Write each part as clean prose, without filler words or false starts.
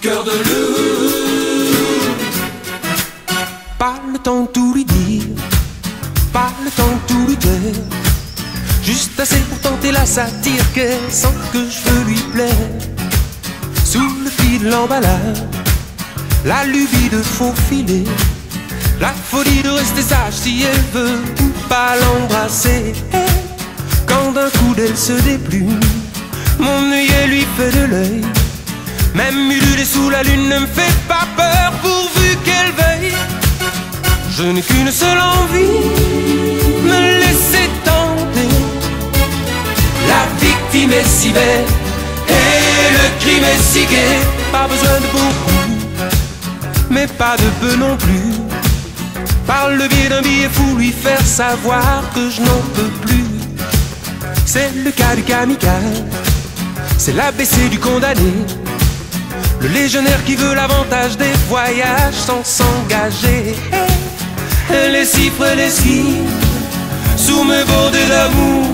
cœur de loup. Pas le temps de tout lui dire, pas le temps de tout lui taire, juste assez pour tenter la satire qu'elle sent que je veux lui plaire. Sous le fil de l'emballage, la lubie de faufiler, la folie de rester sage si elle veut pas l'embrasser. Quand d'un coup d'elle se déplume, mon œillet lui fait de l'œil. Même ululé sous la lune ne me fait pas peur pourvu qu'elle veuille. Je n'ai qu'une seule envie, me laisser tenter. La victime est si belle et le crime est si gai. Pas besoin de beaucoup, mais pas de peu non plus. Par le biais d'un billet fou, lui faire savoir que je n'en peux plus. C'est le cas du kamikaze, c'est l'ABC du condamné, le légionnaire qui veut l'avantage des voyages sans s'engager. Elle est si près l'esquive, sous mes bordées d'amour.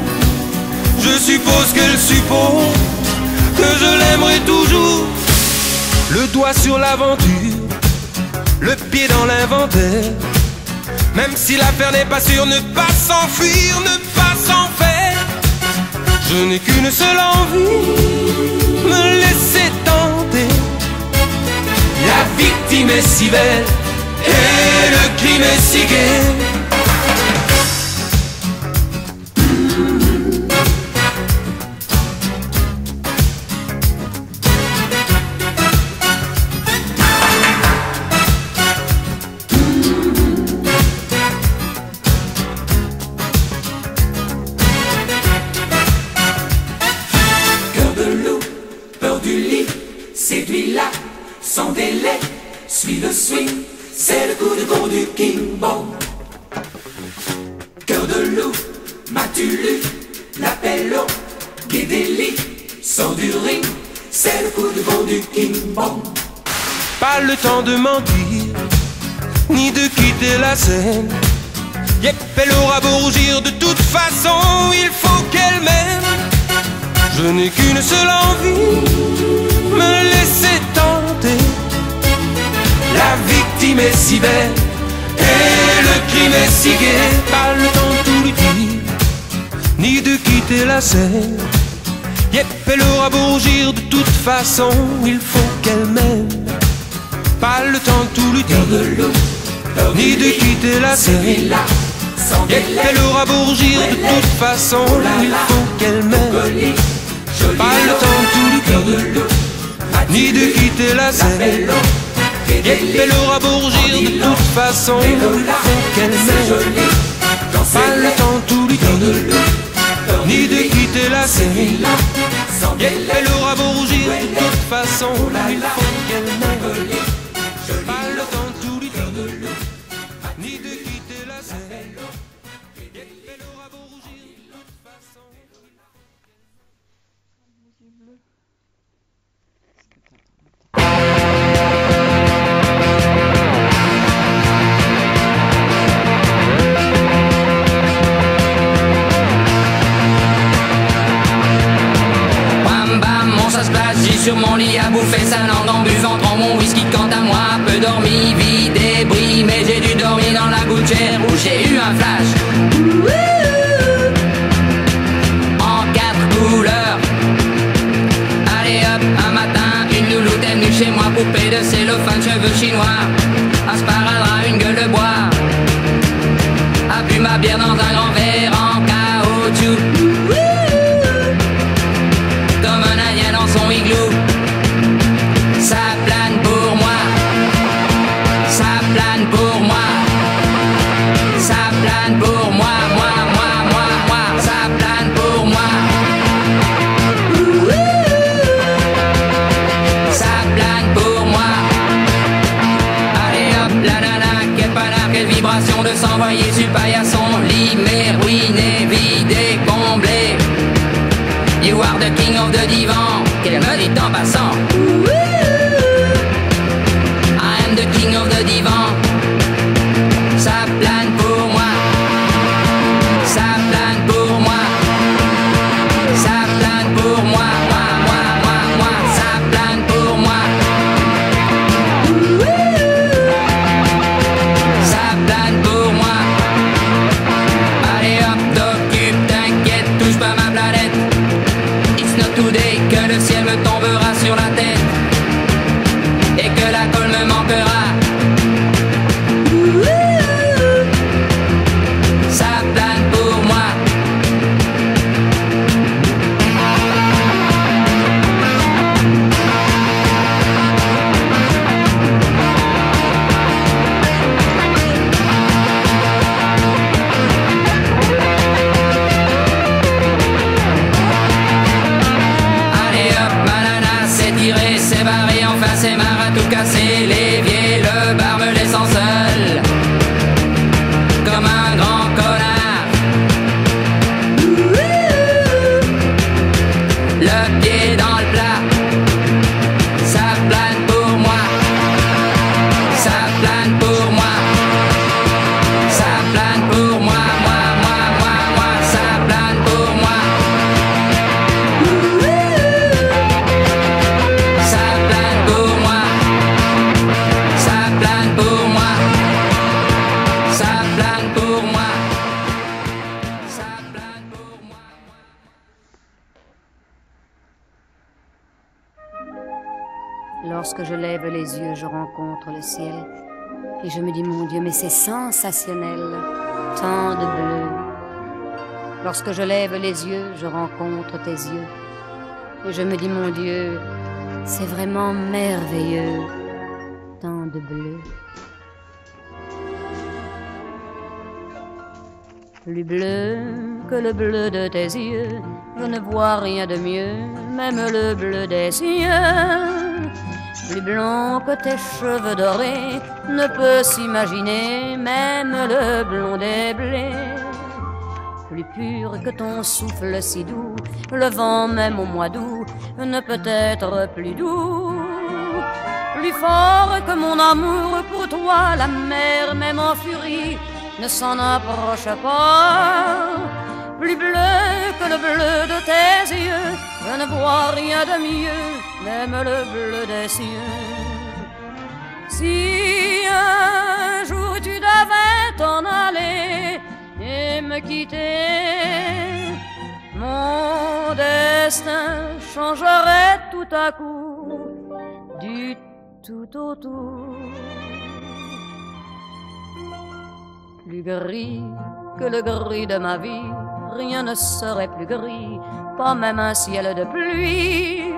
Je suppose qu'elle suppose que je l'aimerai toujours. Le doigt sur l'aventure, le pied dans l'inventaire. Même si l'affaire n'est pas sûre, ne pas s'enfuir, ne pas s'en faire. Je n'ai qu'une seule envie, me laisser tenter. La victime est si belle et le crime est si gai. Séduis-la sans délai, suis le swing, c'est le coup de gong du King Bong. Cœur de loup, m'as-tu lu l'appel au Guédéli? Sors du ring, c'est le coup de gong du King Bong. Pas le temps de mentir, ni de quitter la scène. Yep, elle aura beau rougir, de toute façon, il faut qu'elle m'aime. Je n'ai qu'une seule envie, me laisser tenter. La victime est si belle et le crime est si gai. Pas le temps de tout lui dire, ni de quitter la scène. Yep, elle aura beau rougir, de toute façon, il faut qu'elle m'aime. Pas le temps de tout lui dire, ni de quitter la scène. Yep, elle aura beau rougir, de toute façon, il faut qu'elle m'aime. Pas le temps de tout lui dire, ni de quitter la scène. Yep, elle aura beau rougir, de toute façon, il faut qu'elle m'aime. Pas le temps de tout lui dire, ni de quitter la scène. Yep, elle aura beau rougir, de toute façon, il faut qu'elle m'aime. Pas le temps de tout lui dire, ni de quitter la scène. Yep, elle aura beau rougir, de toute façon. Sur mon lit à bouffer sa langue en buvant trop mon whisky. Quant à moi, peu dormi, vie débris, mais j'ai dû dormir dans la gouttière où j'ai eu un flash en 4 couleurs. Allez hop, un matin, une louloute est venue chez moi, poupée de cellophane, cheveux chinois, un sparadrap, une gueule de bois, a bu ma bière dans un grand verre en caoutchouc, comme un indien dans son igloo. Ça plane pour moi, ça plane pour moi, ça plane pour moi, moi, ça plane pour moi. Ça plane pour moi. et enfin c'est marre à tout casser. L'évier, le bar me laissant seul comme un grand connard. Le pied dans le plat, ça plane pour moi, ça plane pour moi, ça plane pour moi, moi, ça plane pour moi. Ça plane pour moi, ça plane pour moi, ça plane pour moi, ça plane pour moi. Lorsque je lève les yeux, je rencontre le ciel et je me dis, mon Dieu, mais c'est sensationnel, tant de bleu. Lorsque je lève les yeux, je rencontre tes yeux et je me dis, mon Dieu, c'est vraiment merveilleux, tant de bleu. Plus bleu que le bleu de tes yeux, je ne vois rien de mieux, même le bleu des cieux. Plus blond que tes cheveux dorés, ne peut s'imaginer, même le blond des blés. Plus pur que ton souffle si doux, le vent même au mois d'août ne peut être plus doux. Plus fort que mon amour pour toi, la mer même en furie ne s'en approche pas. Plus bleu que le bleu de tes yeux, je ne vois rien de mieux, même le bleu des cieux. Si un jour tu devais t'en aller et me quitter, mon destin changerait tout à coup du tout au tout. Plus gris que le gris de ma vie, rien ne serait plus gris, pas même un ciel de pluie.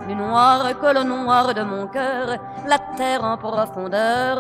Plus noir que le noir de mon cœur, la terre en profondeur